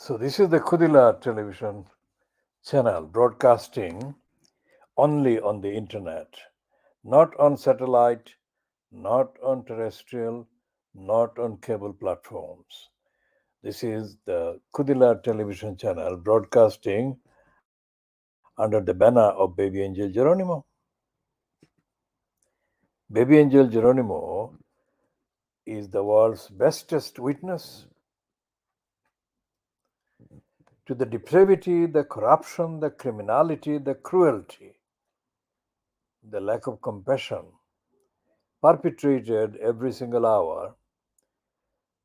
So this is the Khoodeelaar television channel broadcasting only on the internet, not on satellite, not on terrestrial, not on cable platforms. This is the Khoodeelaar television channel broadcasting under the banner of Baby Angel Geronimo. Baby Angel Geronimo is the world's bestest witness to the depravity, the corruption, the criminality, the cruelty, the lack of compassion perpetrated every single hour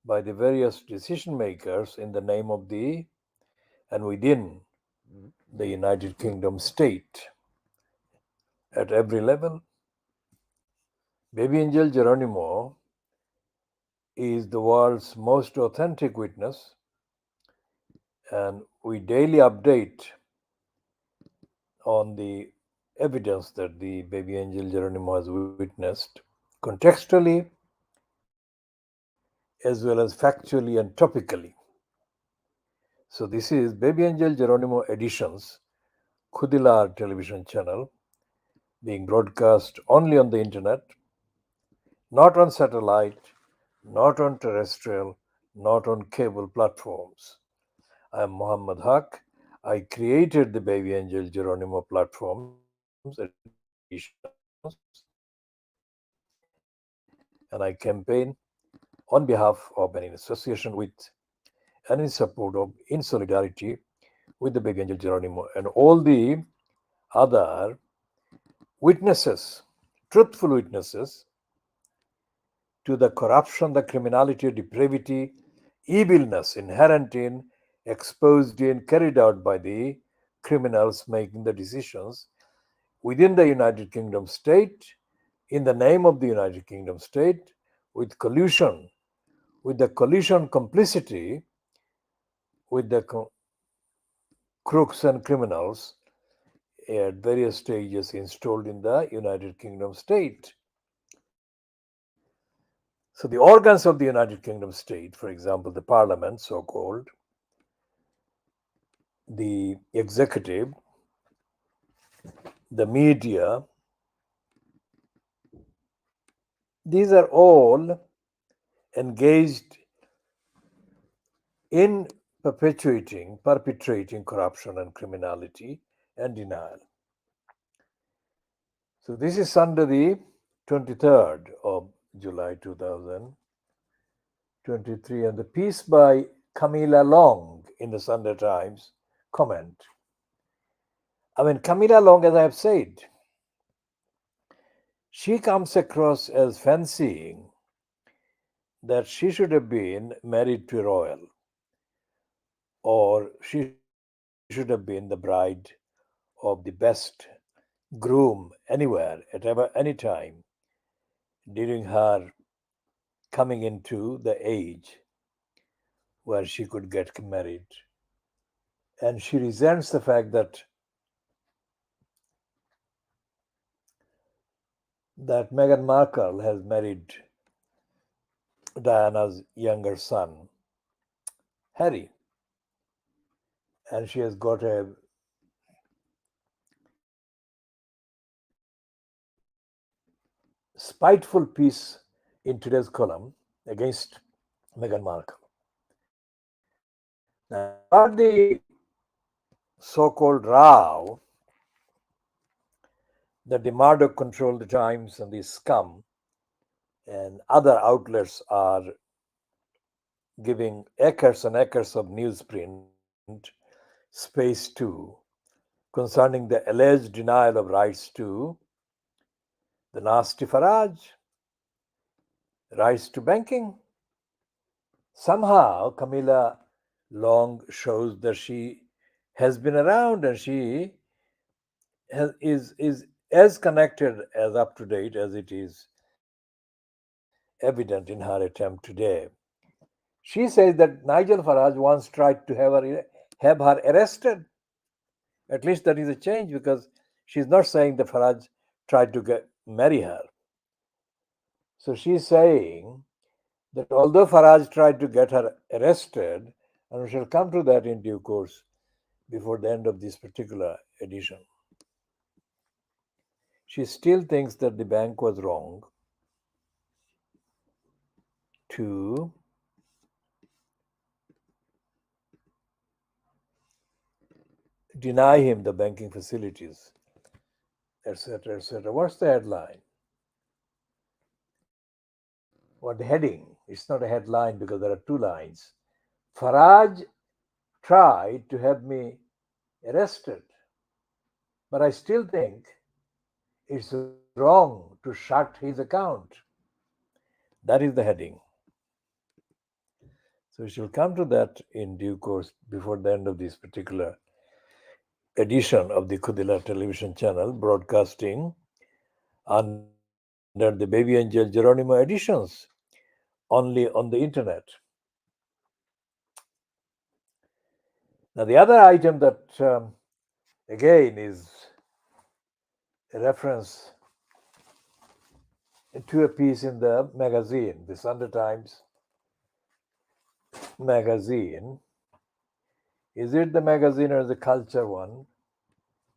by the various decision makers in the name of the and within the United Kingdom state at every level. Baby Angel Geronimo is the world's most authentic witness, and we daily update on the evidence that the Baby Angel Geronimo has witnessed contextually as well as factually and topically. So this is Baby Angel Geronimo Editions, Khoodeelaar television channel, being broadcast only on the internet, not on satellite, not on terrestrial, not on cable platforms. I am Muhammad Haq. I created the Baby Angel Geronimo platforms, editions, and I campaign on behalf of and in association with and in support of, in solidarity with the Baby Angel Geronimo and all the other witnesses, truthful witnesses to the corruption, the criminality, depravity, evilness inherent in, exposed in, carried out by the criminals making the decisions within the United Kingdom state, in the name of the United Kingdom state, with collusion, with the collusion complicity with the crooks and criminals at various stages installed in the United Kingdom state. So the organs of the United Kingdom state, for example, the parliament, so called, the executive, the media, these are all engaged in perpetrating corruption and criminality and denial. So this is Sunday, the 23rd of July 2023, and the piece by Camilla Long in the Sunday Times comment. Camilla Long, as I have said, she comes across as fancying that she should have been married to a royal, or she should have been the bride of the best groom anywhere, at any time, during her coming into the age where she could get married. And she resents the fact that Meghan Markle has married Diana's younger son, Harry, and she has got a spiteful piece in today's column against Meghan Markle. Now, about the so-called row that the Murdoch controlled the Times and the scum and other outlets are giving acres and acres of newsprint space to, concerning the alleged denial of rights to the nasty Farage, rights to banking. Somehow, Camilla Long shows that she has been around and she is as connected, as up to date as it is evident in her attempt today. She says that Nigel Farage once tried to have her arrested. At least that is a change, because she's not saying that Farage tried to marry her. So she's saying that although Farage tried to get her arrested, And we shall come to that in due course before the end of this particular edition. She still thinks that the bank was wrong to deny him the banking facilities, etc., etc. What's the headline? What heading? It's not a headline because there are two lines. Faraj tried to have me arrested, but I still think it's wrong to shut his account. That is the heading. So we shall come to that in due course before the end of this particular edition of the Khoodeelaar television channel, broadcasting under the Baby Angel Geronimo editions, only on the internet. Now, the other item that again is a reference to a piece in the magazine, the Sunday Times magazine. Is it the magazine or the culture one?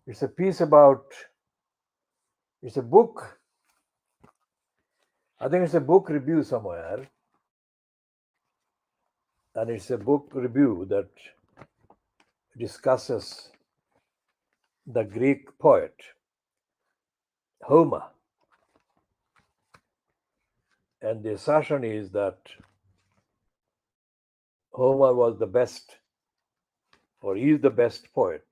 It's a piece about, it's a book. I think it's a book review somewhere. And it's a book review that discusses the Greek poet Homer. And the assertion is that Homer was the best, or is the best poet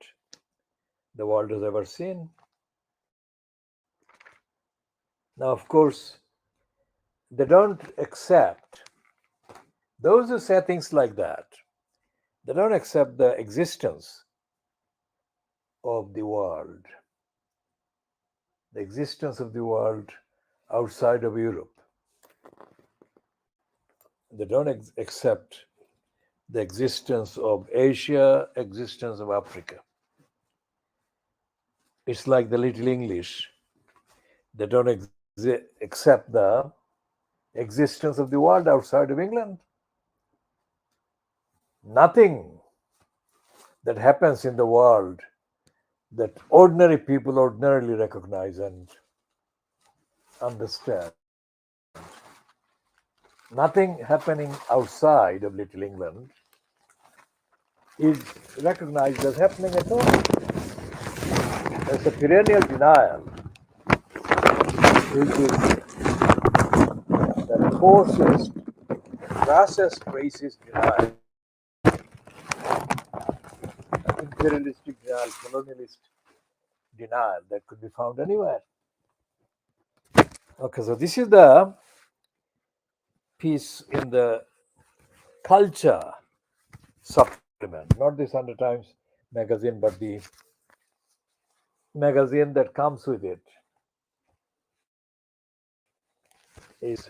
the world has ever seen. Now, of course, they don't accept, those who say things like that, they don't accept the existence of the world outside of Europe. They don't accept the existence of Asia, existence of Africa. It's like the Little English. They don't accept the existence of the world outside of England. Nothing that happens in the world that ordinary people ordinarily recognize and understand. Nothing happening outside of Little England is recognized as happening at all. There's a perennial denial, which is the coarsest, crassest, racist denial, imperialistic denial, colonialist denial that could be found anywhere. Okay, so this is the piece in the culture supplement, not the Sunday Times magazine, but the magazine that comes with it is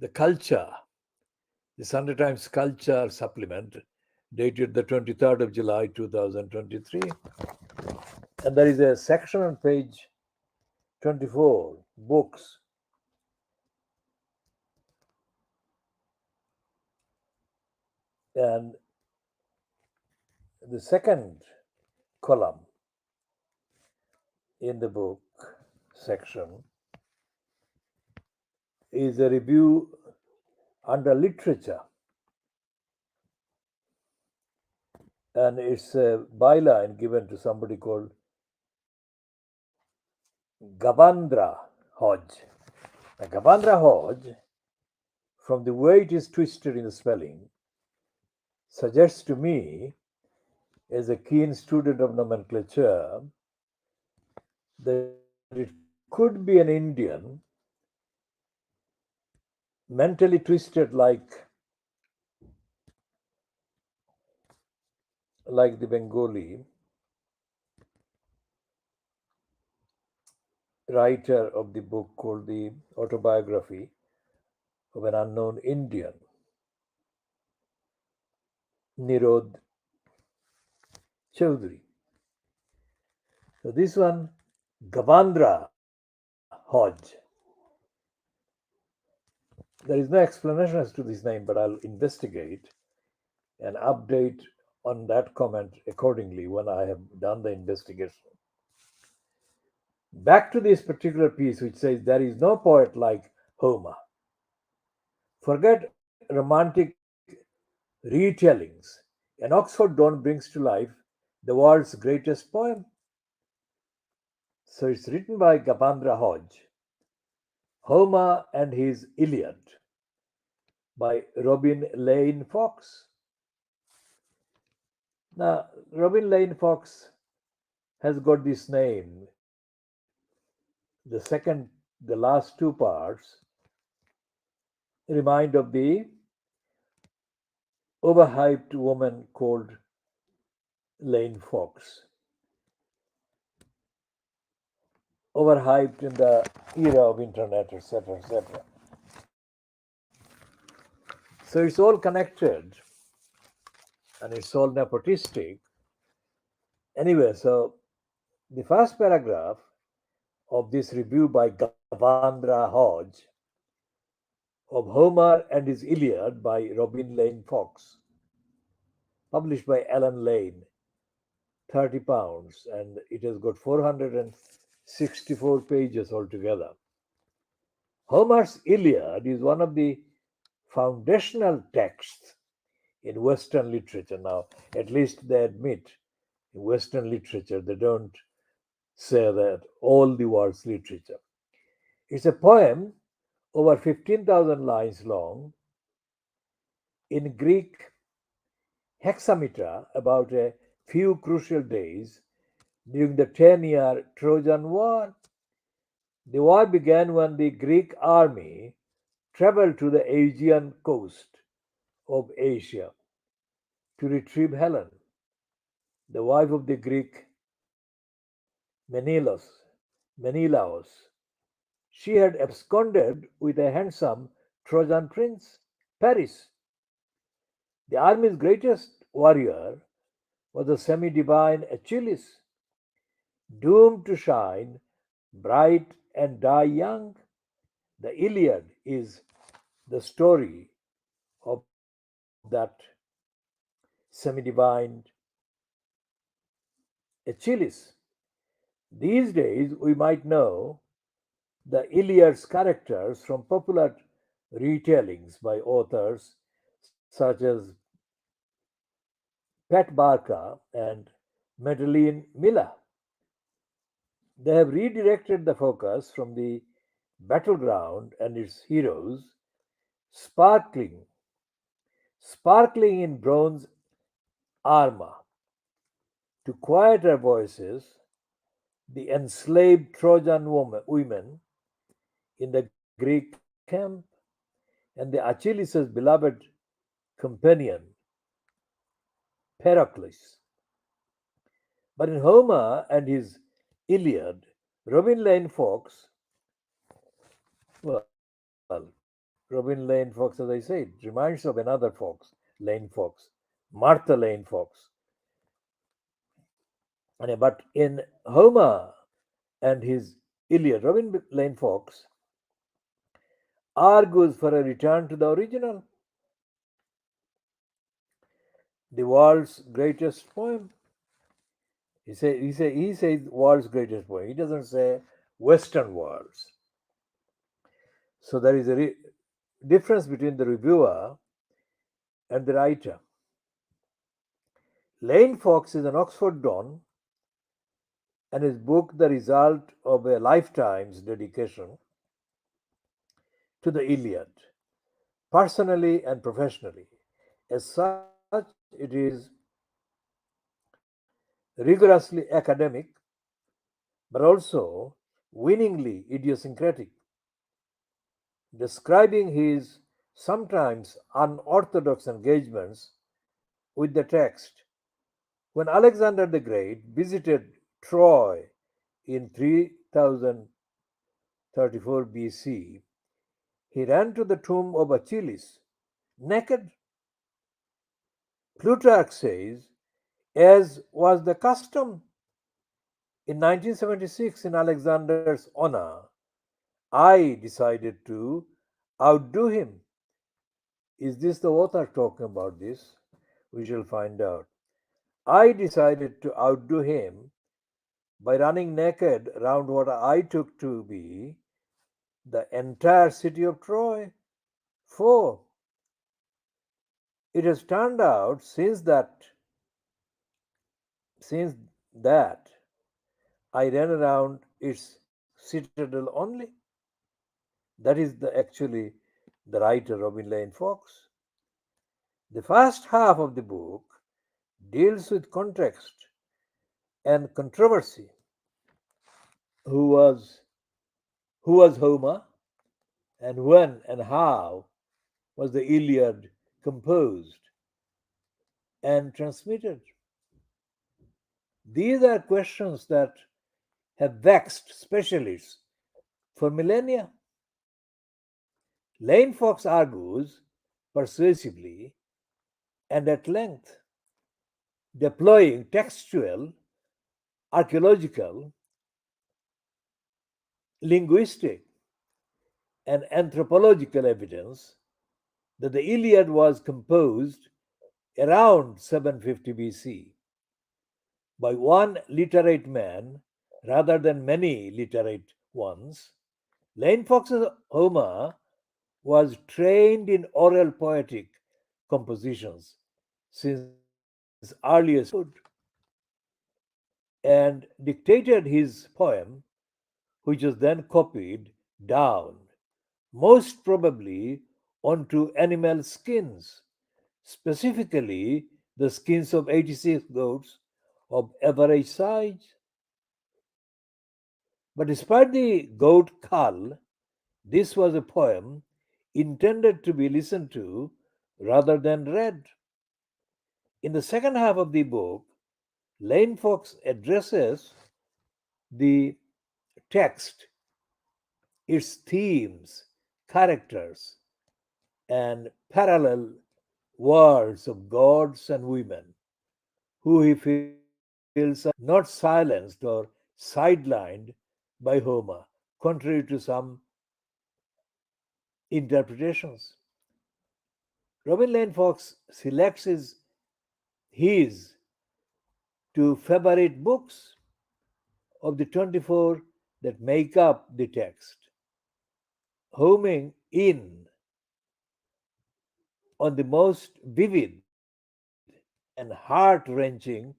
the culture, the Sunday Times culture supplement, dated the 23rd of July 2023. And there is a section on page 24, books. And the second column in the book section is a review under literature. And it's a byline given to somebody called Gavandra Hodge. Now, Gavandra Hodge, from the way it is twisted in the spelling, suggests to me, as a keen student of nomenclature, that it could be an Indian mentally twisted like the Bengali writer of the book called The Autobiography of an Unknown Indian, Nirod Chaudhary. So this one, Gavandra Hodge. There is no explanation as to this name, but I'll investigate. and update on that comment accordingly when I have done the investigation. Back to this particular piece, which says, there is no poet like Homer. Forget romantic retellings. An Oxford Don brings to life the world's greatest poem. So it's written by Gapandra Hodge, Homer and His Iliad, by Robin Lane Fox. Now, Robin Lane Fox has got this name. The last two parts remind of the overhyped woman called Lane Fox. Overhyped in the era of internet, etc., etc. So it's all connected and it's all nepotistic. Anyway, so the first paragraph of this review by Gavandra Hodge of Homer and his Iliad by Robin Lane Fox, published by Alan Lane, £30, and it has got 464 pages altogether. Homer's Iliad is one of the foundational texts in Western literature. Now, at least they admit in Western literature, they don't say that all the world's literature. It's a poem over 15,000 lines long in Greek hexameter about a few crucial days during the 10-year Trojan War. The war began when the Greek army traveled to the Aegean coast of Asia to retrieve Helen, the wife of the Greek Menelaus. She had absconded with a handsome Trojan prince, Paris. The army's greatest warrior was the semi divine Achilles, doomed to shine bright and die young. The Iliad is the story of that semi divine Achilles. These days, we might know the Iliad's characters from popular retellings by authors such as Pat Barker and Madeleine Miller. They have redirected the focus from the battleground and its heroes, sparkling, sparkling in bronze armor, to quieter voices, the enslaved women in the Greek camp, and the Achilles' beloved companion, Pericles. But in Homer and his Iliad, Robin Lane Fox, well, Robin Lane Fox, as I said, reminds of another Fox, Lane Fox, Martha Lane Fox. But in Homer and his Iliad, Robin Lane Fox argues for a return to the original, the world's greatest poem. He says world's greatest poem. He doesn't say Western world's. So there is a difference between the reviewer and the writer. Lane Fox is an Oxford Don, and his book the result of a lifetime's dedication to the Iliad, personally and professionally. As such, it is rigorously academic, but also winningly idiosyncratic, describing his sometimes unorthodox engagements with the text. When Alexander the Great visited Troy in 3034 BC, he ran to the tomb of Achilles naked. Plutarch says, as was the custom in 1976 in Alexander's honor, I decided to outdo him. Is this the author talking about this? We shall find out. I decided to outdo him by running naked round what I took to be the entire city of Troy. 4. It has turned out since that I ran around its citadel only. That is actually the writer Robin Lane Fox. The first half of the book deals with context and controversy. Who was who was Homer, and when and how was the Iliad composed and transmitted? These are questions that have vexed specialists for millennia. Lane Fox argues persuasively and at length, deploying textual, archaeological, linguistic, and anthropological evidence that the Iliad was composed around 750 BC by one literate man rather than many literate ones. Lane Fox's Homer was trained in oral poetic compositions since earliest childhood and dictated his poem, which was then copied down, most probably onto animal skins, specifically the skins of 86 goats of average size. But despite the goat cull, this was a poem intended to be listened to rather than read. In the second half of the book, Lane Fox addresses the text, its themes, characters, and parallel worlds of gods and women who he feels are not silenced or sidelined by Homer, contrary to some interpretations. Robin Lane Fox selects his two favorite books of the 24 that make up the text, homing in on the most vivid and heart wrenching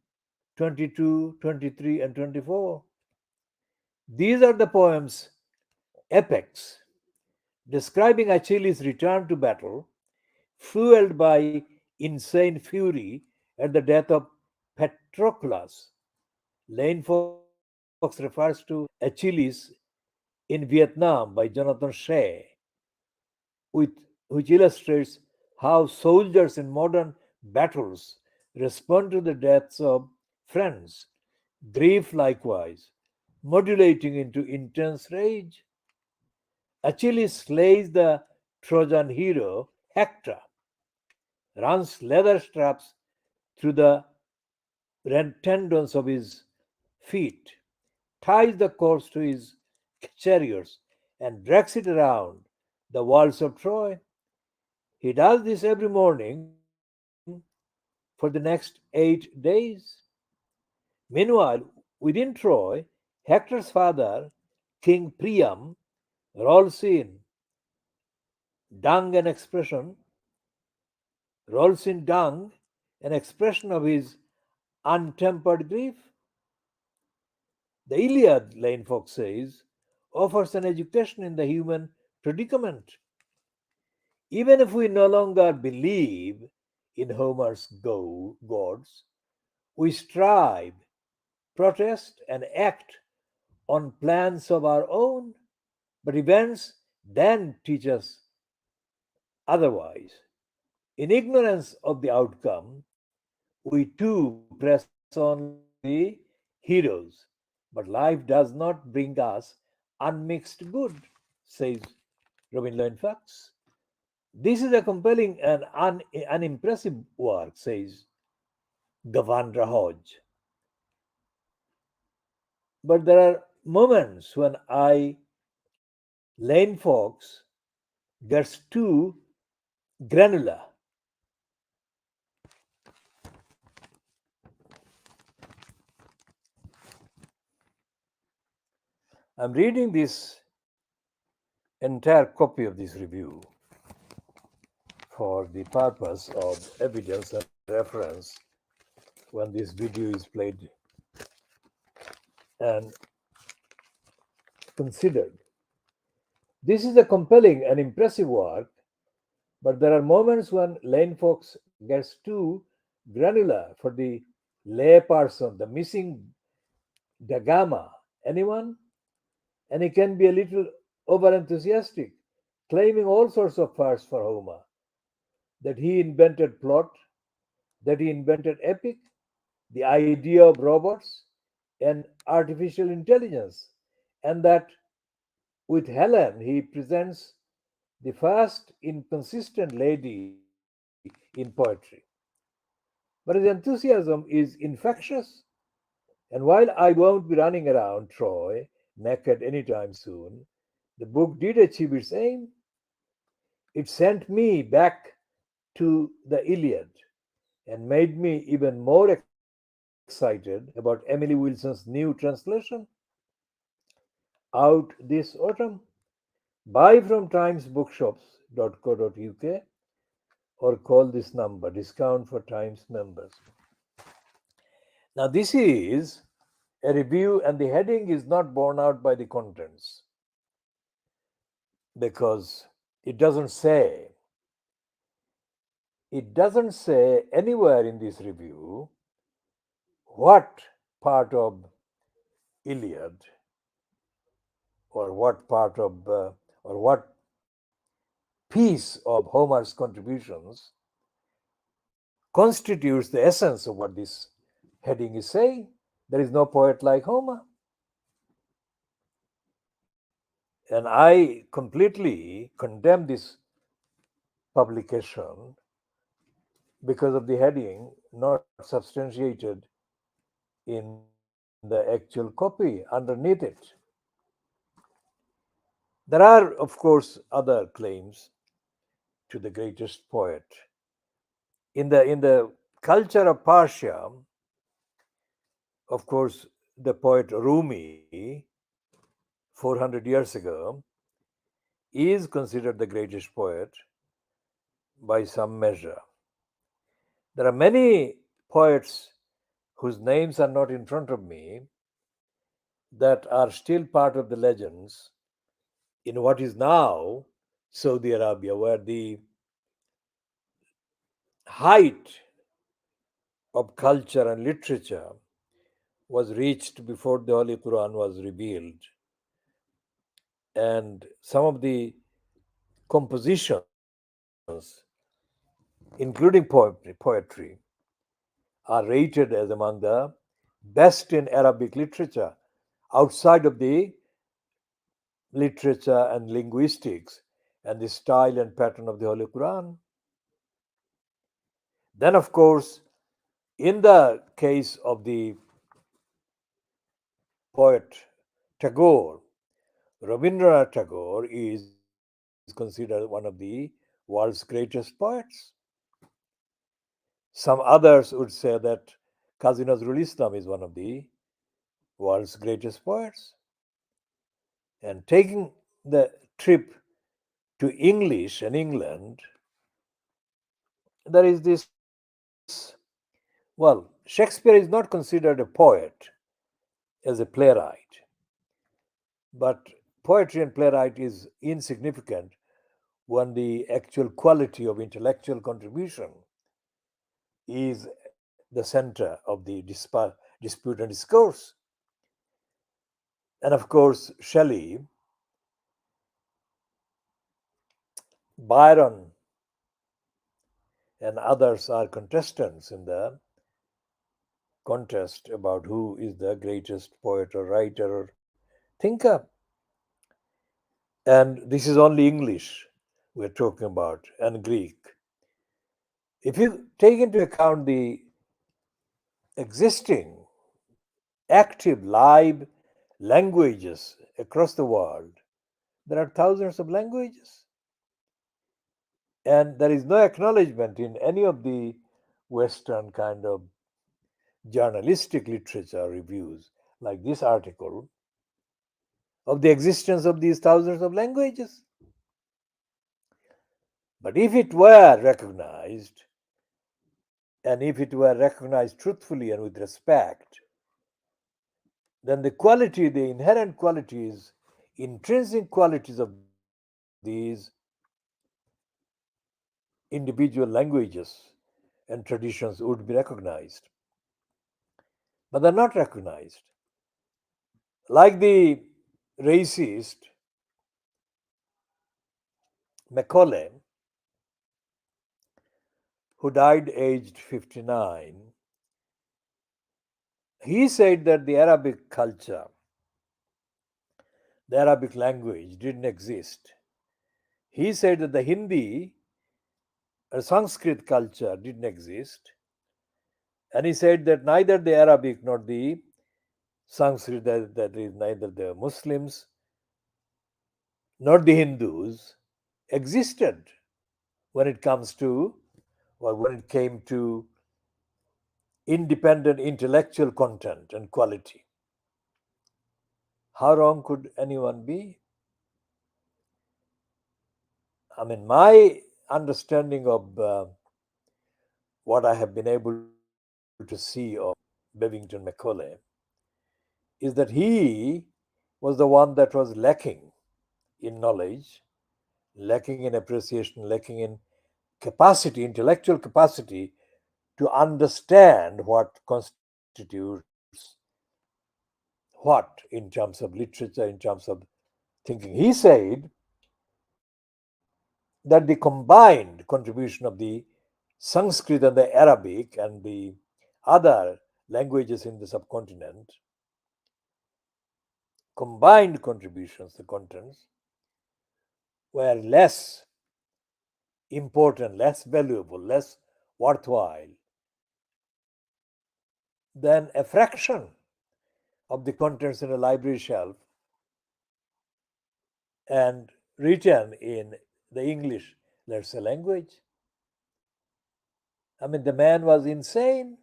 22, 23, and 24. These are the poem's epics, describing Achilles' return to battle, fueled by insane fury at the death of Patroclus. Lane Fox refers to Achilles in Vietnam by Jonathan Shea, with, which illustrates how soldiers in modern battles respond to the deaths of friends. Grief, likewise, modulating into intense rage. Achilles slays the Trojan hero Hector, runs leather straps through the tendons of his feet, ties the corpse to his chariots, and drags it around the walls of Troy. He does this every morning for the next 8 days. Meanwhile, within Troy, Hector's father, King Priam, rolls in dung an expression, rolls in dung an expression of his untempered grief. The Iliad, Lane Fox says, offers an education in the human predicament. Even if we no longer believe in Homer's gods, we strive, protest, and act on plans of our own, but events then teach us otherwise. In ignorance of the outcome, we too press on like the heroes, but life does not bring us unmixed good, says Robin Lloyd Fox. This is a compelling and unimpressive work, says Gavandra Hodge. But there are moments when Lane Fox, gets too granular. I'm reading this entire copy of this review for the purpose of evidence and reference when this video is played and considered. This is a compelling and impressive work, but there are moments when Lane Fox gets too granular for the lay person, the missing dagama. Anyone? And he can be a little over enthusiastic, claiming all sorts of firsts for Homer, that he invented plot, that he invented epic, the idea of robots and artificial intelligence, and that with Helen he presents the first inconsistent lady in poetry. But his enthusiasm is infectious, and while I won't be running around Troy naked anytime soon, the book did achieve its aim. It sent me back to the Iliad and made me even more excited about Emily Wilson's new translation out this autumn. Buy from timesbookshops.co.uk or call this number, discount for Times members. Now, this is a review, and the heading is not borne out by the contents because it doesn't say, anywhere in this review what part of Iliad or what part of or what piece of Homer's contributions constitutes the essence of what this heading is saying. There is no poet like Homer. And I completely condemn this publication because of the heading not substantiated in the actual copy underneath it. There are, of course, other claims to the greatest poet. In the culture of Persia, of course, the poet Rumi, 400 years ago, is considered the greatest poet by some measure. There are many poets whose names are not in front of me that are still part of the legends in what is now Saudi Arabia, where the height of culture and literature was reached before the Holy Quran was revealed. And some of the compositions, including poetry, are rated as among the best in Arabic literature outside of the literature and linguistics and the style and pattern of the Holy Quran. Then, of course, in the case of the poet Tagore, Rabindranath Tagore is considered one of the world's greatest poets. Some others would say that Kazi Nazrul Islam is one of the world's greatest poets. And taking the trip to English and England, there is this. Well, Shakespeare is not considered a poet as a playwright, but poetry and playwright is insignificant when the actual quality of intellectual contribution is the center of the dispute and discourse. And of course, Shelley, Byron, and others are contestants in the contest about who is the greatest poet or writer or thinker. And this is only English we're talking about and Greek. If you take into account the existing active live languages across the world, there are thousands of languages. And there is no acknowledgement in any of the Western kind of journalistic literature reviews, like this article, of the existence of these thousands of languages. But if it were recognized, and if it were recognized truthfully and with respect, then the quality, the inherent qualities, intrinsic qualities of these individual languages and traditions would be recognized. But they're not recognized. Like the racist Macaulay, who died aged 59, he said that the Arabic culture, the Arabic language didn't exist. He said that the Hindi or Sanskrit culture didn't exist. And he said that neither the Arabic nor the Sanskrit, that is, neither the Muslims nor the Hindus, existed when it comes to, or when it came to independent intellectual content and quality. How wrong could anyone be? I mean, my understanding of what I have been able to see of Bevington Macaulay is that he was the one that was lacking in knowledge, lacking in appreciation, lacking in capacity, intellectual capacity to understand what constitutes what in terms of literature, in terms of thinking. He said that the combined contribution of the Sanskrit and the Arabic and the other languages in the subcontinent, combined contributions, the contents, were less important, less valuable, less worthwhile than a fraction of the contents in a library shelf and written in the English, let's say, language. I mean, the man was insane.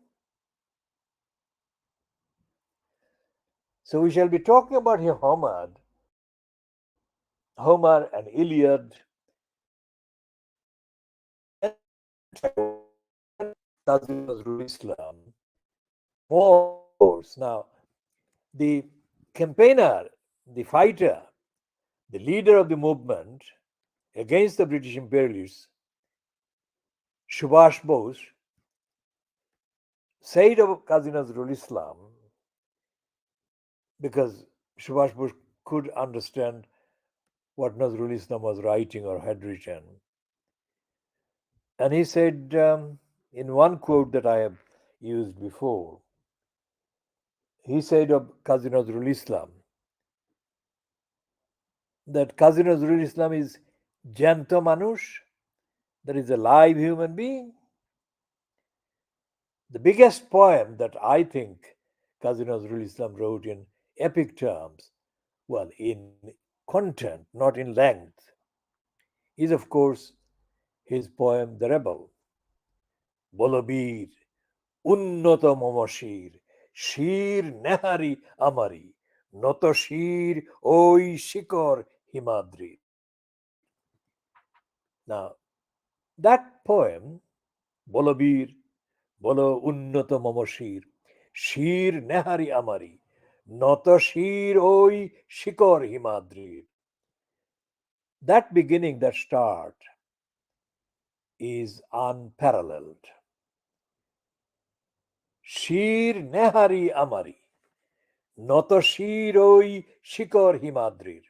So we shall be talking about Homer and Iliad, Qazi Nazrul Islam, wars. Now, the campaigner, the fighter, the leader of the movement against the British imperialists, Subhash Bose, said of Qazi Nazrul Islam, because Subhash Bose could understand what Nazrul Islam was writing or had written. And he said, in one quote that I have used before, he said of Qazi Nazrul Islam that Qazi Nazrul Islam is Janto Manush, that is a live human being. The biggest poem that I think Qazi Nazrul Islam wrote in epic terms, well, in content, not in length, is of course his poem The Rebel. Bolobir, Unnoto Momoshir, Shir Nehari Amari, Noto Shir Oi Shikor Himadri. Now, that poem, Bolobir, Bolo Unnoto Momoshir, Shir Nehari Amari, Noto Shir Oi Shikor Himadri. That beginning, that start, is unparalleled. Shir Nehari Amari, Noto Shir Oi Shikor Himadrir.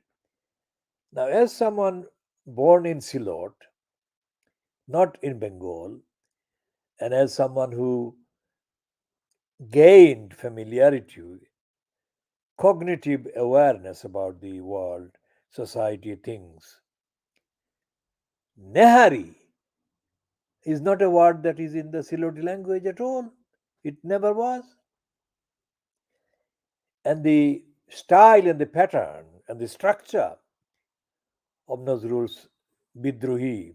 Now, as someone born in Silot, not in Bengal, and as someone who gained familiarity, cognitive awareness about the world, society, things, Nehari is not a word that is in the Siloti language at all. It never was. And the style and the pattern and the structure of Nazrul's Bidruhi,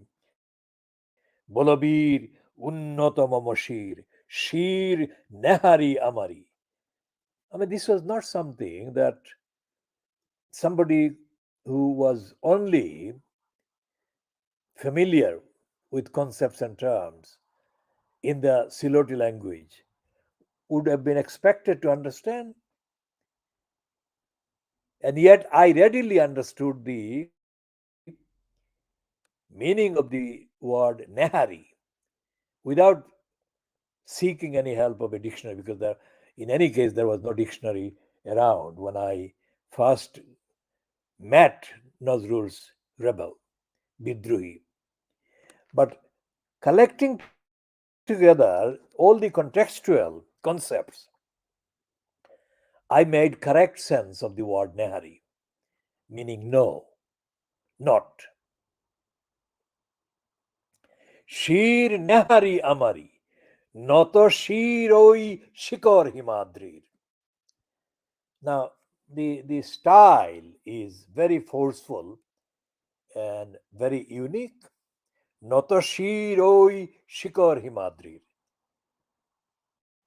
Bolobir, Unnoto Momoshir, Shir, Nehari Amari. I mean, this was not something that somebody who was only familiar with concepts and terms in the Siloti language would have been expected to understand. And yet, I readily understood the meaning of the word Nehari without seeking any help of a dictionary, because there, in any case, there was no dictionary around when I first met Nazrul's rebel, Bidruhi. But collecting together all the contextual concepts, I made correct sense of the word Nehari, meaning no, not. Shir Nehari Amari, Noto Shiroi Shikor Himadrir. Now, the style is very forceful and very unique. Noto Shiroi Shikor Himadrir.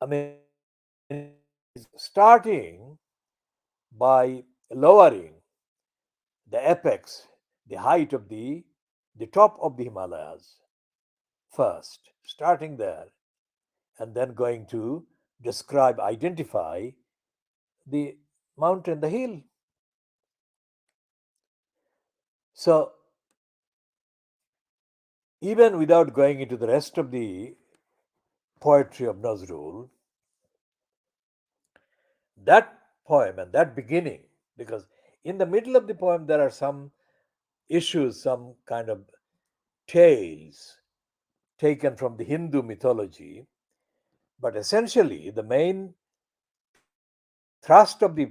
I mean, it is starting by lowering the apex, the height of the top of the Himalayas first, starting there, and then going to describe, identify the mountain, the hill. So, even without going into the rest of the poetry of Nazrul, that poem and that beginning, because in the middle of the poem there are some issues, some kind of tales taken from the Hindu mythology, but essentially the main thrust of the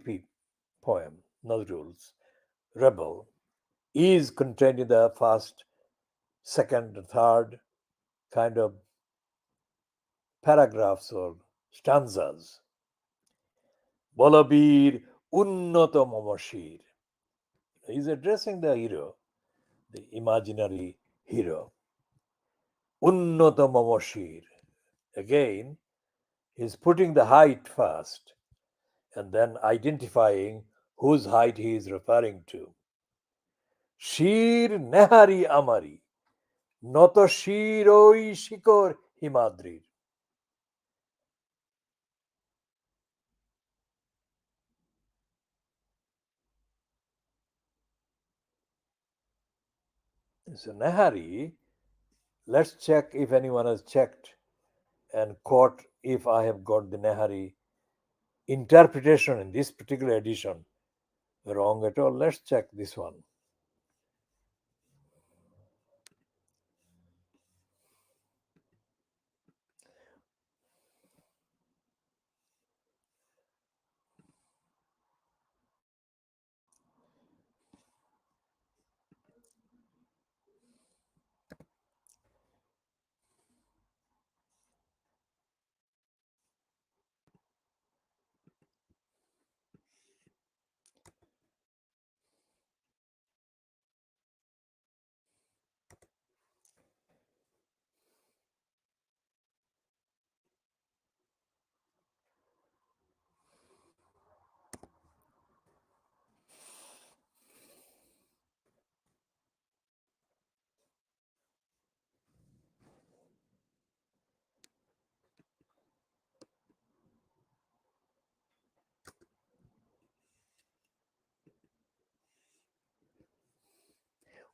poem, Nazrul's Rebel, is contained in the first, second, and third kind of paragraphs or stanzas. Bolabir Unnoto Momoshir. He's addressing the hero, the imaginary hero. Unnoto Momoshir. Again, he's putting the height first and then identifying whose height he is referring to. Shir Nehari Amari. Noto Shiroi Shikor Himadrir. So Nehari, let's check if anyone has checked and caught if I have got the Nehari interpretation in this particular edition wrong at all. Let's check this one.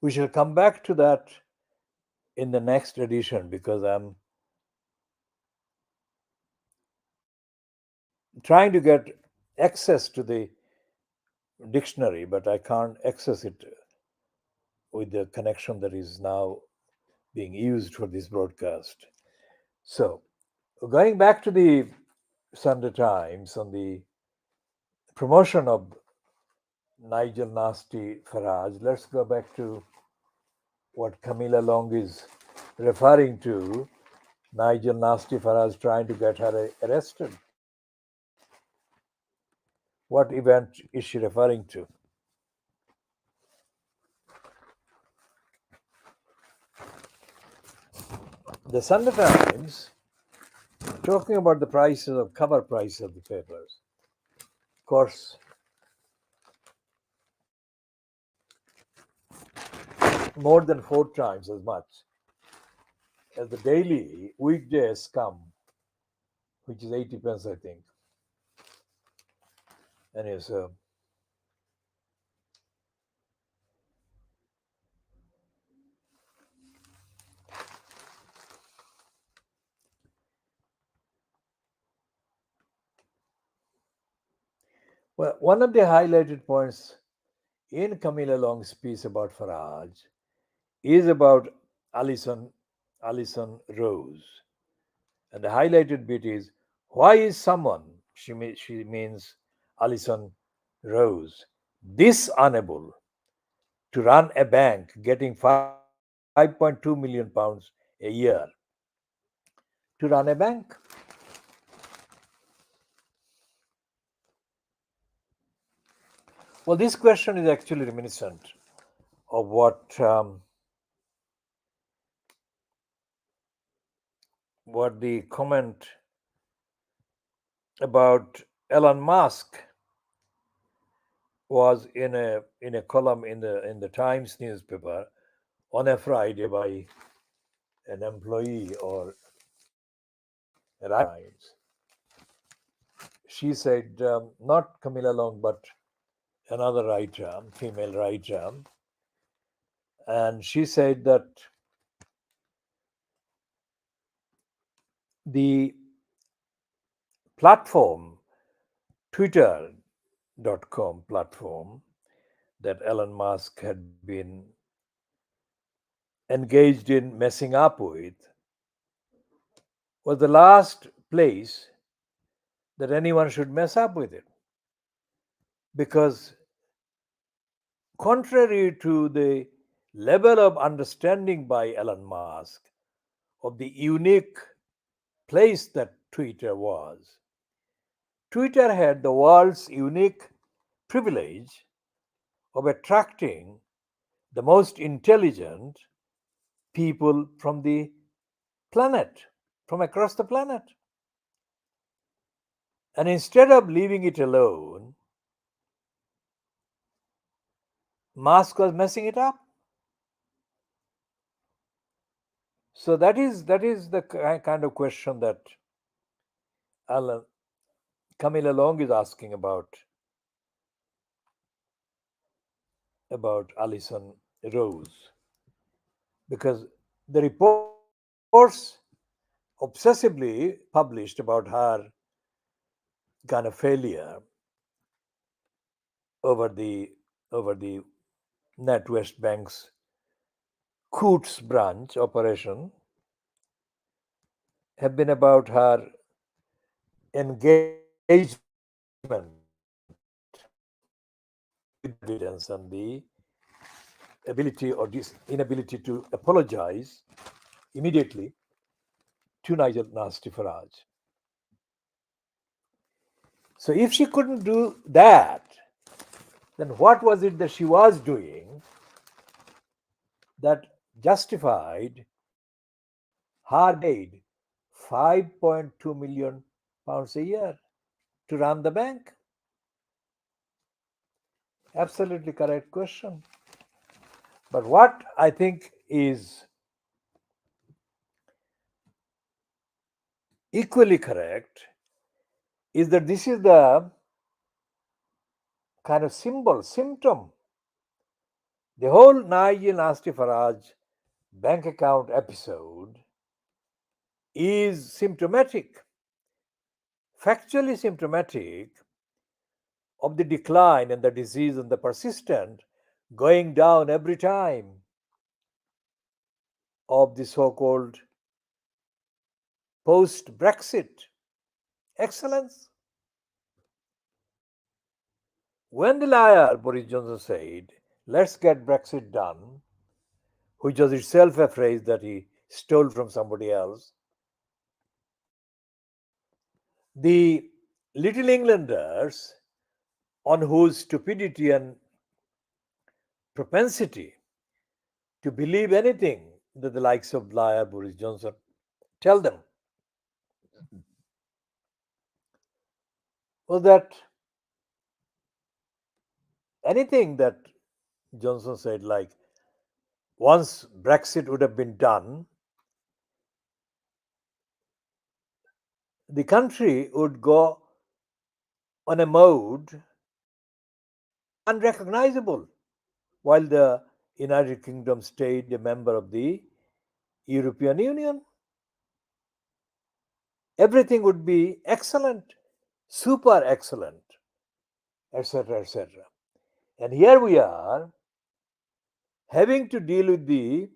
We shall come back to that in the next edition because I'm trying to get access to the dictionary, but I can't access it with the connection that is now being used for this broadcast. So, going back to the Sunday Times on the promotion of Nigel Nasty Farage, let's go back to what Camilla Long is referring to. Nigel Nasty Farage trying to get her arrested. What event is she referring to? The Sunday Times, talking about the prices of cover prices of the papers. Of course, more than 4 times as much as the daily weekdays come, which is 80 pence, I think. Anyway, so well, one of the highlighted points in Camilla Long's piece about Faraj is about Alison Alison Rose. And the highlighted bit is why is someone, she means Alison Rose, this unable to run a bank getting 5.2 million pounds a year to run a bank? Well, this question is actually reminiscent of what the comment about Elon Musk was in a column in the Times newspaper on a Friday by an employee or a writer. She said, not Camilla Long, but another writer, female writer, and she said that the platform, Twitter.com platform that Elon Musk had been engaged in messing up with, was the last place that anyone should mess up with it. Because, contrary to the level of understanding by Elon Musk of the unique place that Twitter was, Twitter had the world's unique privilege of attracting the most intelligent people from the planet, from across the planet. And instead of leaving it alone, Musk was messing it up. So that is the kind of question that Alan Camilla Long is asking about Alison Rose, because the reports obsessively published about her kind of failure over the NatWest Bank's Coutts branch operation have been about her engagement with evidence and the ability or inability to apologize immediately to Nigel Nasty Farage. So if she couldn't do that, then what was it that she was doing that justified her paid 5.2 million pounds a year to run the bank? Absolutely correct question. But what I think is equally correct is that this is the kind of symptom. The whole Nigel Nasty Farage bank account episode is symptomatic, factually symptomatic of the decline and the disease and the persistent going down every time of the so called post Brexit excellence. When the liar Boris Johnson said, let's get Brexit done, which was itself a phrase that he stole from somebody else, the little Englanders, on whose stupidity and propensity to believe anything that the likes of liar Boris Johnson tell them, was that anything that Johnson said, like Once Brexit would have been done, the country would go on a mode unrecognizable, while the United Kingdom stayed a member of the European Union. Everything would be excellent, super excellent, etc., etc. And here we are having to deal with the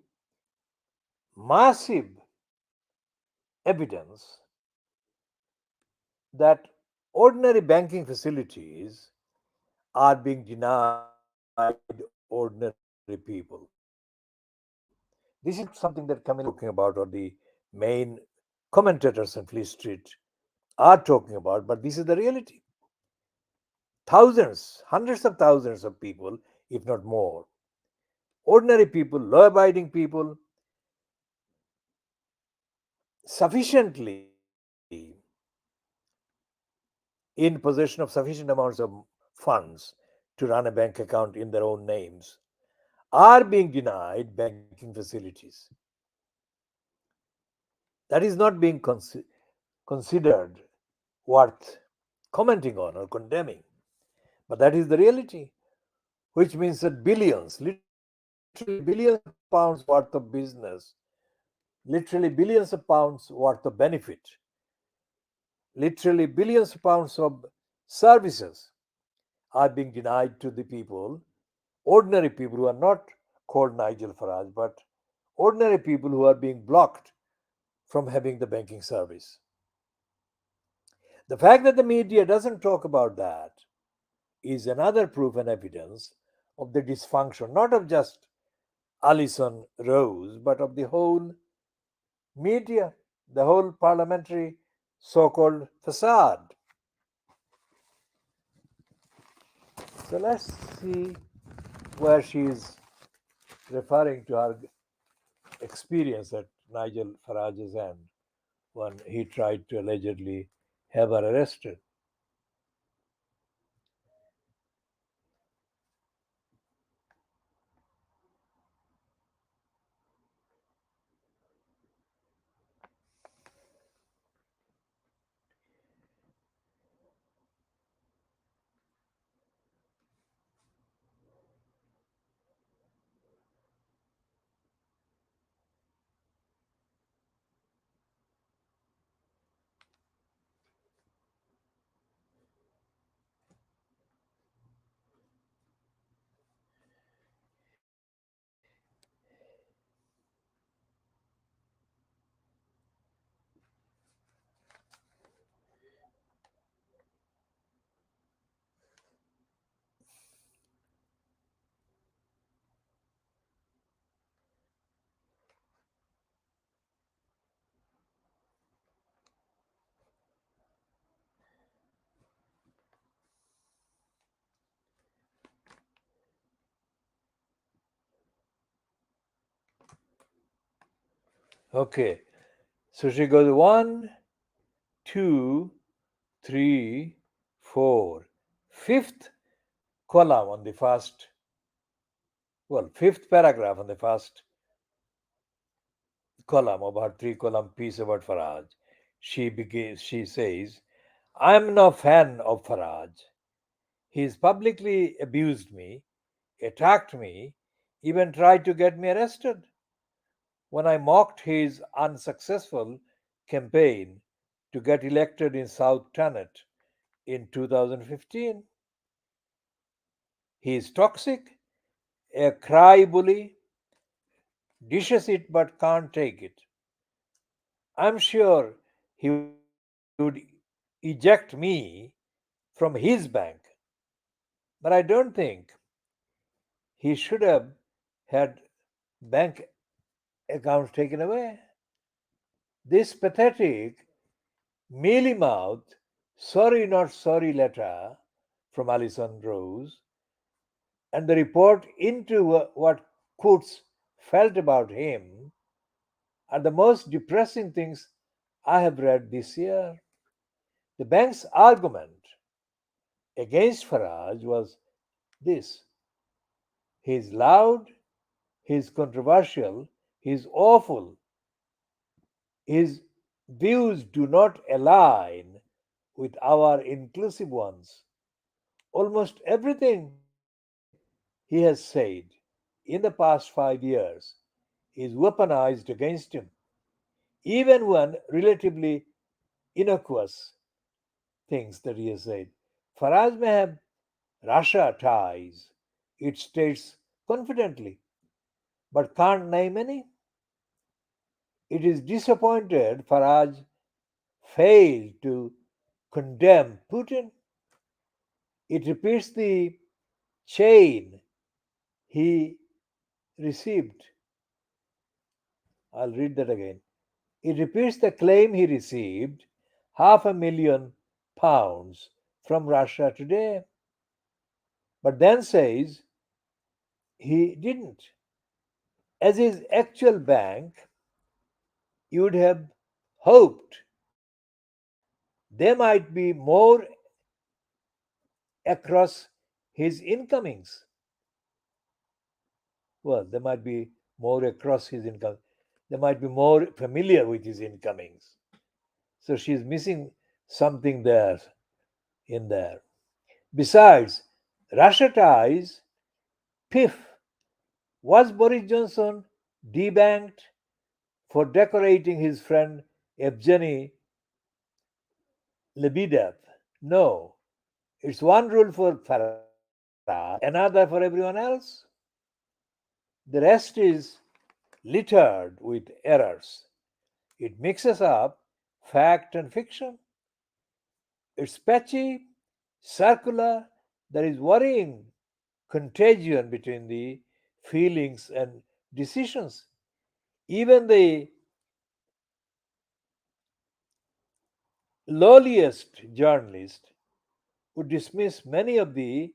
massive evidence that ordinary banking facilities are being denied ordinary people. This is not something that community talking about or the main commentators on Fleet Street are talking about, but this is the reality. Thousands, hundreds of thousands of people, if not more, ordinary people, law abiding people, sufficiently in possession of sufficient amounts of funds to run a bank account in their own names are being denied banking facilities. That is not being considered worth commenting on or condemning. But that is the reality, which means that billions, literally billions of pounds worth of business, literally billions of pounds worth of benefit, literally billions of pounds of services are being denied to the people, ordinary people who are not called Nigel Farage, but ordinary people who are being blocked from having the banking service. The fact that the media doesn't talk about that is another proof and evidence of the dysfunction, not of just Alison Rose, but of the whole media, the whole parliamentary so called facade. So let's see where she is referring to her experience at Nigel Farage's end when he tried to allegedly have her arrested. Okay, so she goes one, two, three, four. Fifth column on the first, well, fifth paragraph on the first column of her three-column piece about Farage. She says, I'm no fan of Farage. He's publicly abused me, attacked me, even tried to get me arrested. When I mocked his unsuccessful campaign to get elected in South Tannet in 2015. He is toxic, a cry bully, dishes it but can't take it. I'm sure he would eject me from his bank, but I don't think he should have had bank accounts taken away. This pathetic, mealy mouthed, sorry not sorry letter from Alison Rose and the report into what Coates felt about him are the most depressing things I have read this year. The bank's argument against Farage was this: he is loud, He's controversial, he's awful, his views do not align with our inclusive ones. Almost everything he has said in the past 5 years is weaponized against him, even when relatively innocuous things that he has said. Faraj may have Russia ties, it states confidently, but can't name any. It is disappointed Faraj failed to condemn Putin. It repeats the chain he received. I'll read that again. It repeats the claim he received £500,000 from Russia today, but then says he didn't. As his actual bank, you would have hoped there might be more across his incomings. Well, there might be more across his income. They might be more familiar with his incomings. So she's missing something there in there. Besides, Russia ties, piff, was Boris Johnson debanked for decorating his friend Evgeny Lebedev? No. It's one rule for Faraj, another for everyone else. The rest is littered with errors. It mixes up fact and fiction. It's patchy, circular, there is worrying contagion between the feelings and decisions. Even the lowliest journalist would dismiss many of the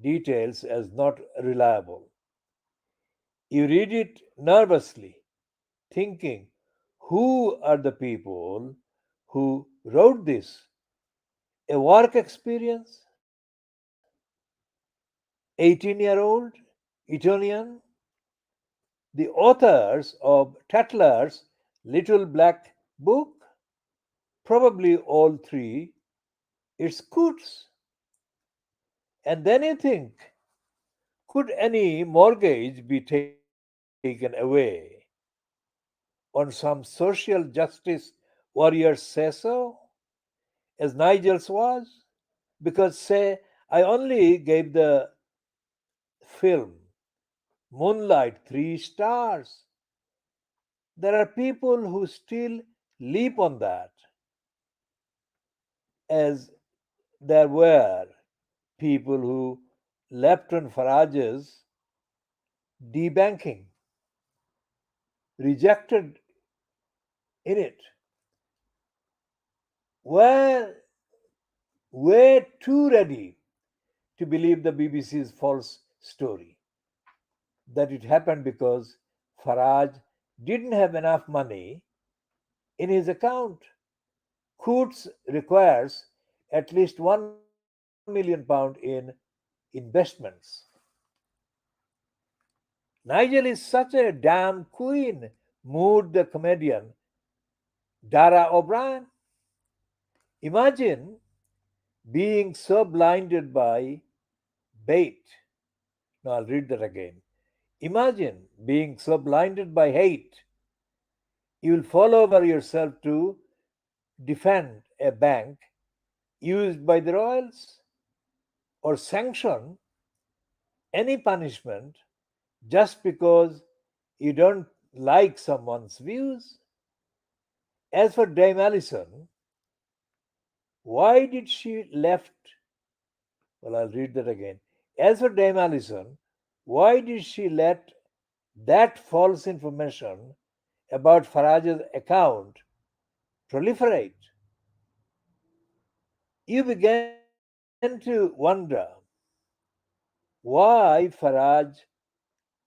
details as not reliable. You read it nervously, thinking, who are the people who wrote this? A work experience? 18-year-old? Etonian? The authors of Tatler's Little Black Book? Probably all three. It's Coots. And then you think, could any mortgage be taken away on some social justice warriors say so, as Nigel's was? Because, say, I only gave the film Moonlight 3 stars. There are people who still leap on that, as there were people who leapt on Farage's debanking, rejected in it, were way too ready to believe the BBC's false story that it happened because Farage didn't have enough money in his account. Coots requires at least £1 million in investments. Nigel is such a damn queen, mooed the comedian Dara O'Brien. Imagine being so blinded by bait. Now I'll read that again. Imagine being so blinded by hate, you will fall over yourself to defend a bank used by the royals or sanction any punishment just because you don't like someone's views. As for Dame Allison, why did she left? Well, I'll read that again. As for Dame Allison, why did she let that false information about Farage's account proliferate? You began to wonder why Farage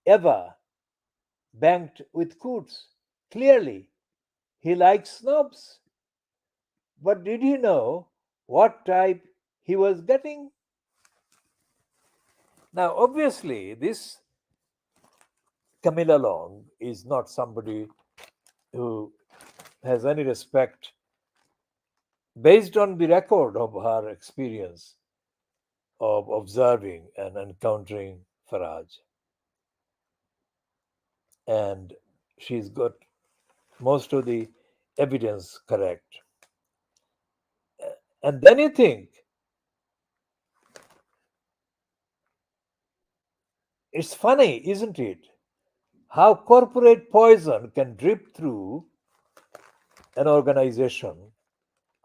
ever banked with Coots. Clearly, he likes snobs. But did he know what type he was getting? Now, obviously, this Camilla Long is not somebody who has any respect based on the record of her experience of observing and encountering Faraj. And she's got most of the evidence correct. And then you think it's funny, isn't it? How corporate poison can drip through an organization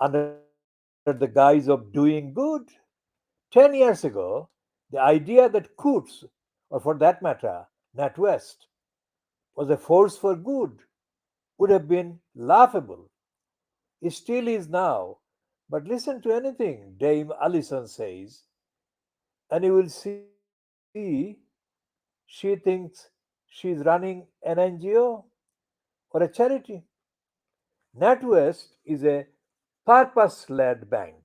under the guise of doing good. 10 years ago, the idea that Coots, or for that matter, NatWest, was a force for good would have been laughable. It still is now. But listen to anything Dame Allison says, and you will see she thinks she's running an NGO or a charity. NatWest is a purpose led bank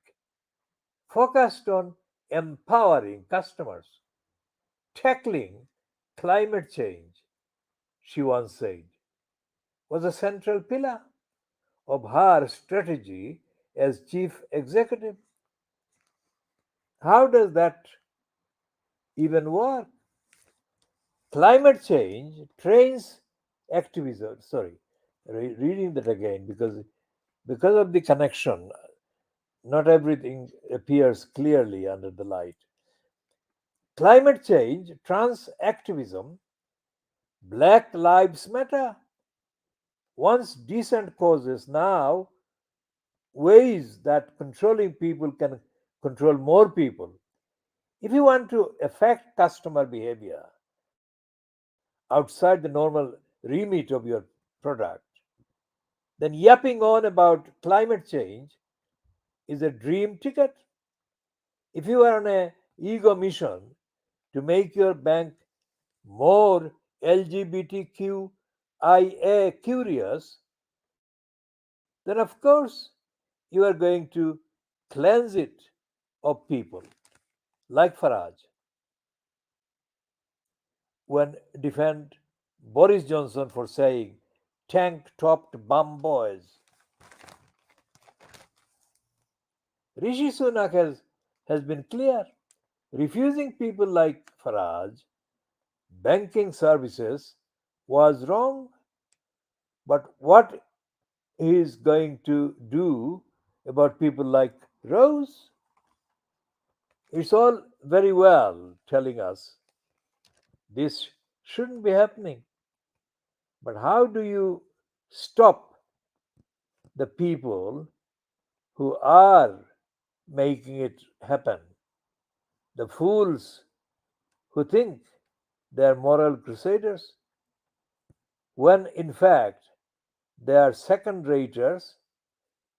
focused on empowering customers, tackling climate change, she once said, was a central pillar of her strategy as chief executive. How does that even work? Climate change trains activism. Sorry, reading that again because of the connection, not everything appears clearly under the light. Climate change, trans activism, Black Lives Matter, once decent causes, now ways that controlling people can control more people. If you want to affect customer behavior outside the normal remit of your product, then yapping on about climate change is a dream ticket. If you are on a ego mission to make your bank more LGBTQIA curious, then of course you are going to cleanse it of people like Faraj when defend Boris Johnson for saying tank topped bum boys. Rishi Sunak has been clear. Refusing people like Faraj banking services was wrong, but what he is going to do about people like Rose? It's all very well telling us this shouldn't be happening, but how do you stop the people who are making it happen? The fools who think they are moral crusaders, when in fact they are second raters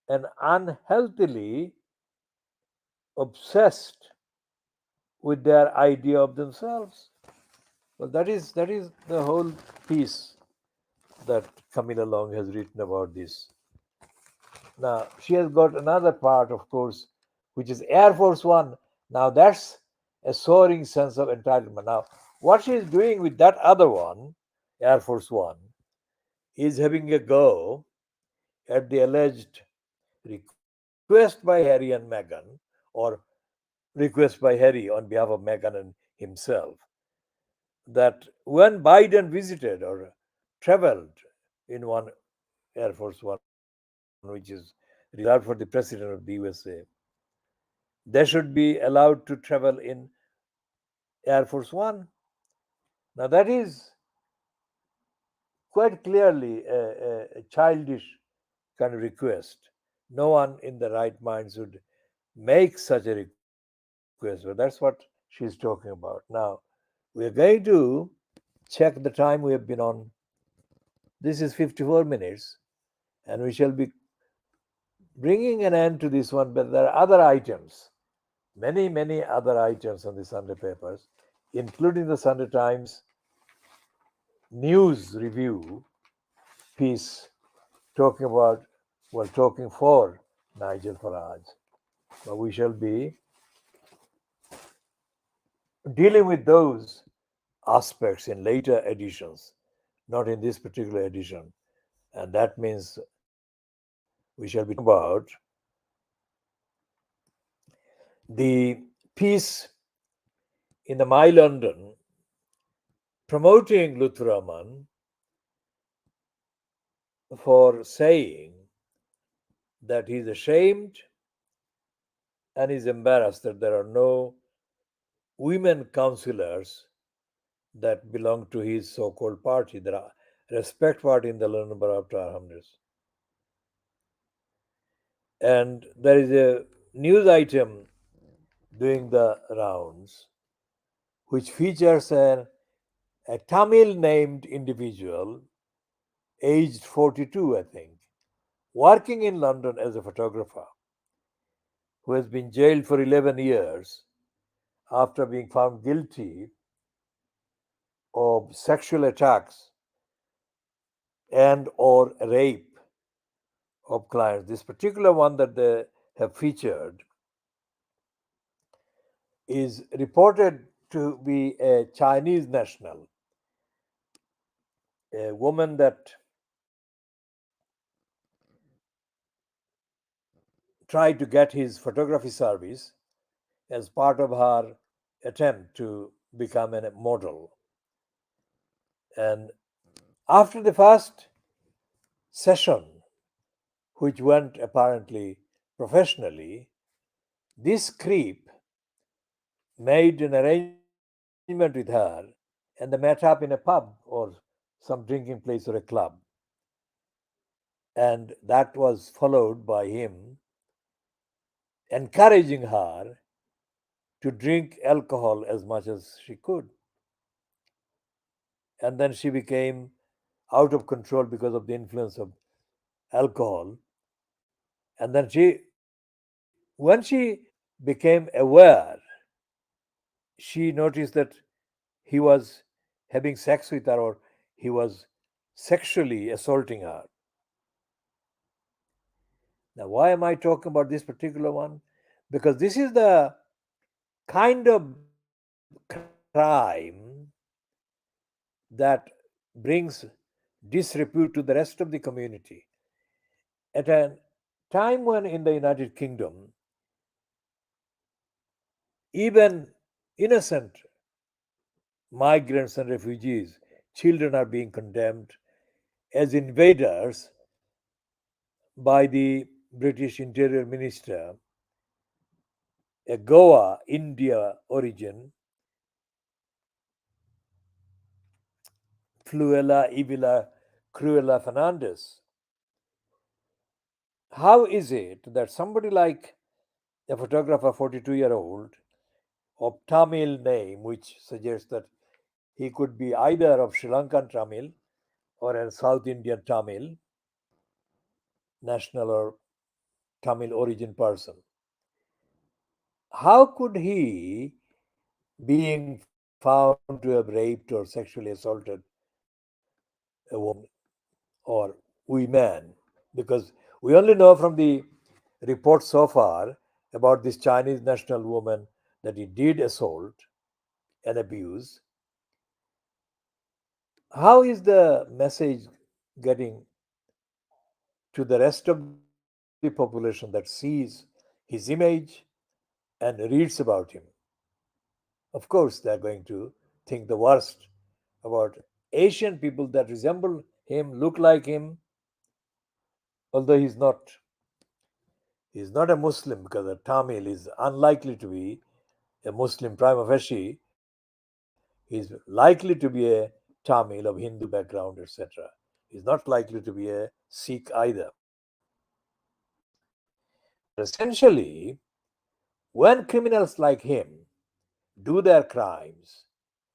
and unhealthily obsessed with their idea of themselves. Well, that is the whole piece that Camilla Long has written about this. Now she has got another part, of course, which is Air Force One. Now that's a soaring sense of entitlement. Now, what she is doing with that other one, Air Force One, is having a go at the alleged request by Harry and Meghan, or request by Harry on behalf of Meghan and himself, that when Biden visited or traveled in one Air Force One, which is reserved for the President of the USA, they should be allowed to travel in Air Force One. Now, that is quite clearly a childish kind of request. No one in the right mind should make such a request, but that's what she's talking about. Now, we are going to check the time we have been on. This is 54 minutes, and we shall be bringing an end to this one, but there are other items, many other items on the Sunday papers, including the Sunday Times news review piece talking about, well, talking for Nigel Farage. But we shall be dealing with those aspects in later editions. not in this particular edition. And that means we shall be talking about the piece in the My London promoting Lutfur Rahman for saying that he's ashamed and is embarrassed that there are no women councillors that belong to his so-called party, the Respect Party in the London Borough of Tower Hamlets. And there is a news item doing the rounds which features a Tamil named individual, aged 42, I think, working in London as a photographer, who has been jailed for 11 years after being found guilty of sexual attacks and or rape of clients. This particular one that they have featured is reported to be a Chinese national, a woman that tried to get his photography service as part of her attempt to become a model. And after the first session, which went apparently professionally, this creep made an arrangement with her and they met up in a pub or some drinking place or a club. And that was followed by him encouraging her to drink alcohol as much as she could. And then she became out of control because of the influence of alcohol. And then when she became aware, she noticed that he was having sex with her or he was sexually assaulting her. Now, why am I talking about this particular one? Because this is the kind of crime that brings disrepute to the rest of the community. At a time when in the United Kingdom, even innocent migrants and refugees, children are being condemned as invaders by the British Interior Minister, a Goa, India origin, Fluella Ivila Cruella Fernandez. How is it that somebody like a photographer, 42-year-old, of Tamil name, which suggests that he could be either of Sri Lankan Tamil or a South Indian Tamil, national or Tamil origin person, how could he, being found to have raped or sexually assaulted a woman or women, because we only know from the reports so far about this Chinese national woman that he did assault and abuse. How is the message getting to the rest of the population that sees his image and reads about him? Of course, they are going to think the worst about Asian people that resemble him, look like him, although he's not a Muslim because a Tamil is unlikely to be a Muslim prima facie. He's likely to be a Tamil of Hindu background, etc. He's not likely to be a Sikh either. But essentially, when criminals like him do their crimes,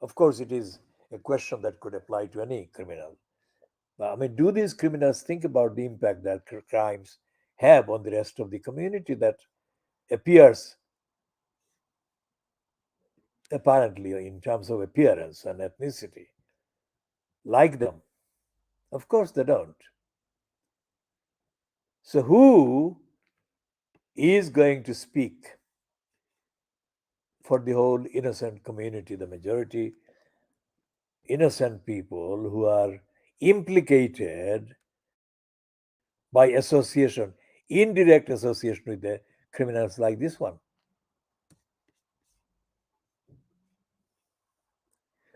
of course, it is a question that could apply to any criminal. I mean, do these criminals think about the impact that crimes have on the rest of the community that appears apparently in terms of appearance and ethnicity like them? Of course, they don't. So, who is going to speak for the whole innocent community, the majority innocent people who are implicated by association, indirect association with the criminals like this one.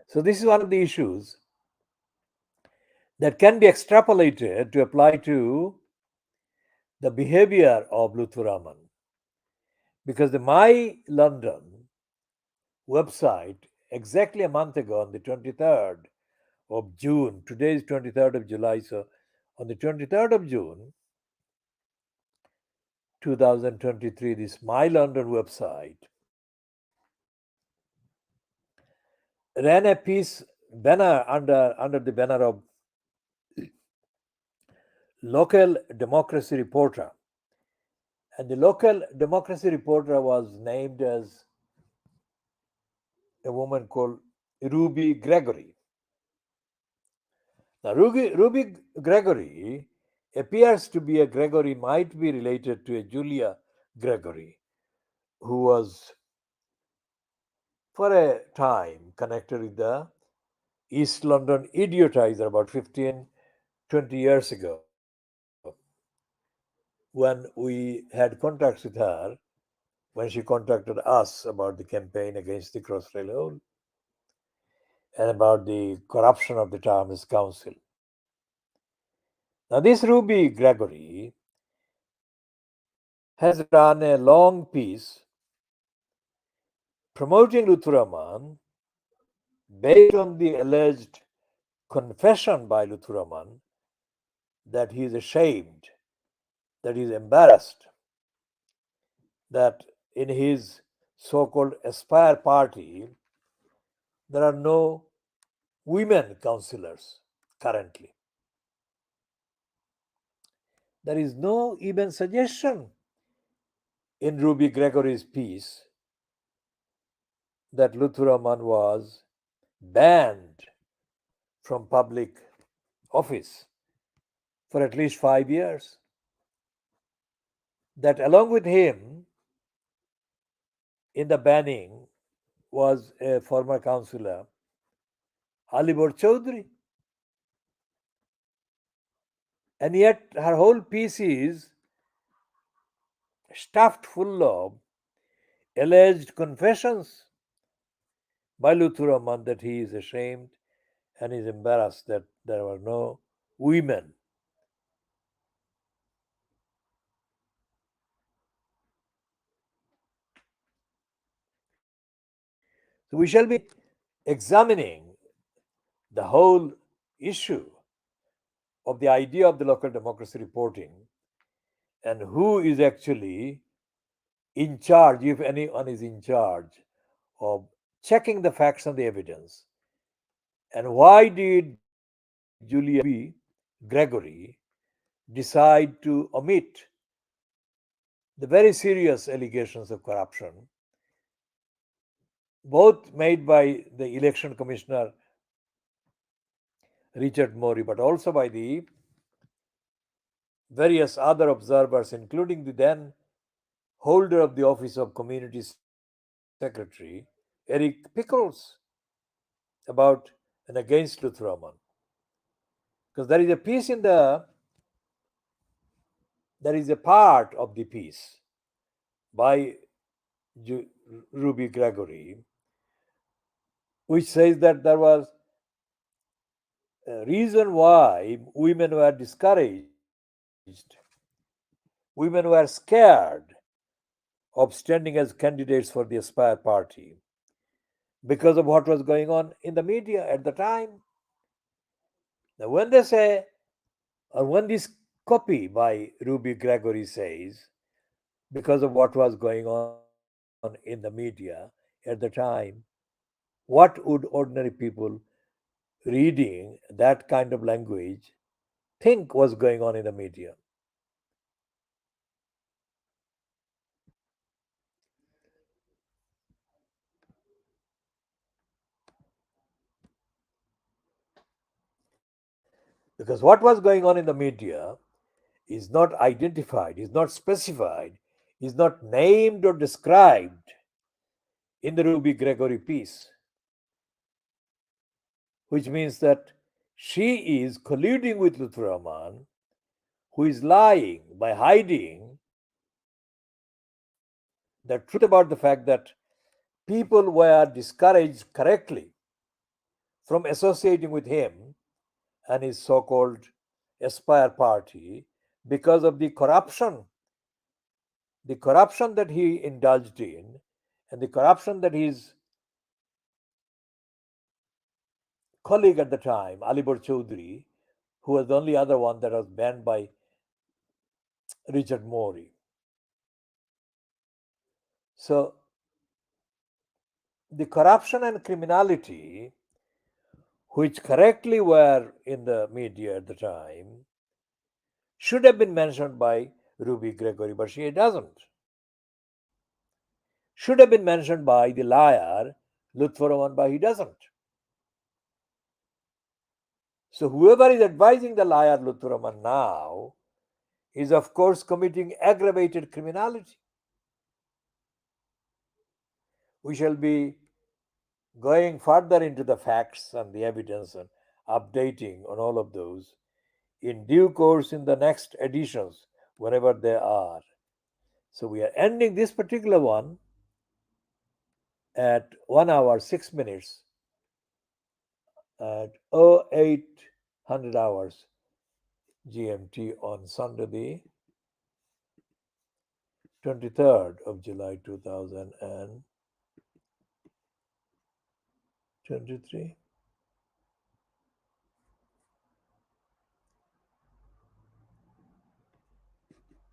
So, this is one of the issues that can be extrapolated to apply to the behavior of Lutfur Rahman. Because the My London website, exactly a month ago, on the 23rd of June, today is 23rd of July, so on the 23rd of June 2023, this My London website ran a piece banner under the banner of local democracy reporter. And the local democracy reporter was named as a woman called Ruby Gregory. Now, Ruby Gregory appears to be a Gregory, might be related to a Julia Gregory, who was for a time connected with the East London idiotizer about 15, 20 years ago, when we had contacts with her, when she contacted us about the campaign against the Crossrail Hole and about the corruption of the Town's Council. Now, this Ruby Gregory has run a long piece promoting Lutfur Rahman based on the alleged confession by Lutfur Rahman that he is ashamed, that he is embarrassed, that in his so called Aspire party there are no women councillors currently. There is no even suggestion in Ruby Gregory's piece that Lutfur Rahman was banned from public office for at least 5 years. That along with him in the banning was a former councillor, Alibor Chaudhry. And yet her whole piece is stuffed full of alleged confessions by Lutfur Rahman that he is ashamed and is embarrassed that there were no women. So we shall be examining the whole issue of the idea of the local democracy reporting and who is actually in charge, if anyone is in charge, of checking the facts and the evidence. And why did Julia Gregory decide to omit the very serious allegations of corruption, both made by the election commissioner Richard Morey, but also by the various other observers, including the then holder of the office of community secretary, Eric Pickles, about and against Lutfur Rahman. Because there is a piece in there is a part of the piece by Ruby Gregory which says that there was a reason why women were discouraged, women were scared of standing as candidates for the Aspire party because of what was going on in the media at the time. Now, when they say, or when this copy by Ruby Gregory says, because of what was going on in the media at the time, what would ordinary people reading that kind of language think was going on in the media? Because what was going on in the media is not identified, is not specified, is not named or described in the Ruby Gregory piece, which means that she is colluding with Lutfur Rahman, who is lying by hiding the truth about the fact that people were discouraged correctly from associating with him and his so called Aspire party because of the corruption that he indulged in, and the corruption that his colleague at the time, Alibur Chaudhry, who was the only other one that was banned by Richard Morey. So, the corruption and criminality which correctly were in the media at the time should have been mentioned by Ruby Gregory, but she doesn't. Should have been mentioned by the liar Lutfur Rahman, but he doesn't. So whoever is advising the liar Lutfur Rahman now is of course committing aggravated criminality. We shall be going further into the facts and the evidence and updating on all of those in due course in the next editions, whenever they are. So we are ending this particular one at 1 hour 6 minutes at 0800 hours GMT on Sunday, the 23rd of July 2023.